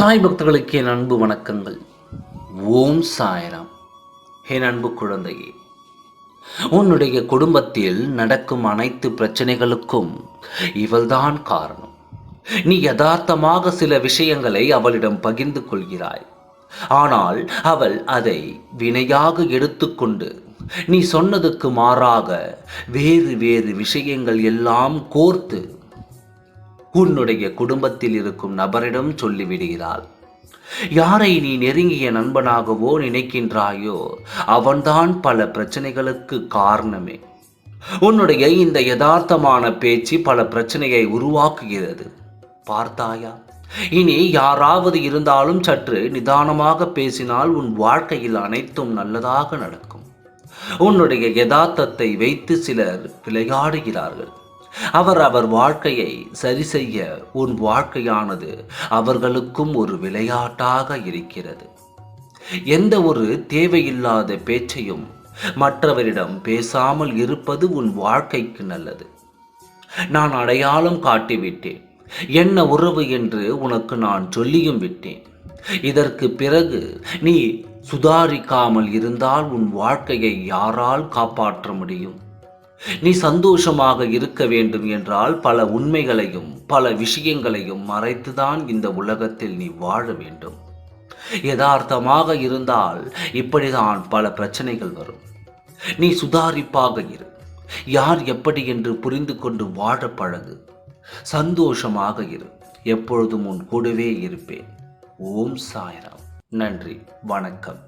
சாய் பக்தர்களுக்கு என் அன்பு வணக்கங்கள். ஓம் சாய்ராம். என் அன்பு குழந்தையே, உன்னுடைய குடும்பத்தில் நடக்கும் அனைத்து பிரச்சனைகளுக்கும் இவள்தான் காரணம். நீ யதார்த்தமாக சில விஷயங்களை அவளிடம் பகிர்ந்து கொள்கிறாய். ஆனால் அவள் அதை வினையாக எடுத்துக்கொண்டு நீ சொன்னதுக்கு மாறாக வேறு வேறு விஷயங்கள் எல்லாம் கோர்த்து உன்னுடைய குடும்பத்தில் இருக்கும் நபரிடம் சொல்லிவிடுகிறாள். யாரை நீ நெருங்கிய நண்பனாகவோ நினைக்கின்றாயோ அவன்தான் பல பிரச்சனைகளுக்கு காரணமே. உன்னுடைய இந்த யதார்த்தமான பேச்சு பல பிரச்சனையை உருவாக்குகிறது. பார்த்தாயா? இனி யாராவது இருந்தாலும் சற்று நிதானமாக பேசினால் உன் வாழ்க்கையில் அனைத்தும் நல்லதாக நடக்கும். உன்னுடைய யதார்த்தத்தை வைத்து சிலர் விளையாடுகிறார்கள். அவர் வாழ்க்கையை சரி செய்ய உன் வாழ்க்கையானது அவர்களுக்கும் ஒரு விளையாட்டாக இருக்கிறது. எந்த ஒரு தேவையில்லாத பேச்சையும் மற்றவரிடம் பேசாமல் இருப்பது உன் வாழ்க்கைக்கு நல்லது. நான் அடையாளம் காட்டிவிட்டேன், என்ன உறவு என்று உனக்கு நான் சொல்லியும் விட்டேன். இதற்கு பிறகு நீ சுதாரிக்காமல் இருந்தால் உன் வாழ்க்கையை யாரால் காப்பாற்ற முடியும்? நீ சந்தோஷமாக இருக்க வேண்டும் என்றால் பல உண்மைகளையும் பல விஷயங்களையும் மறைத்துதான் இந்த உலகத்தில் நீ வாழ வேண்டும். யதார்த்தமாக இருந்தால் இப்படிதான் பல பிரச்சனைகள் வரும். நீ சுதாரிப்பாக இரு. யார் எப்படி என்று புரிந்து கொண்டு வாழ பழகு. சந்தோஷமாக இரு. எப்பொழுதும் உன் கூடவே இருப்பேன். ஓம் சாய்ராம். நன்றி, வணக்கம்.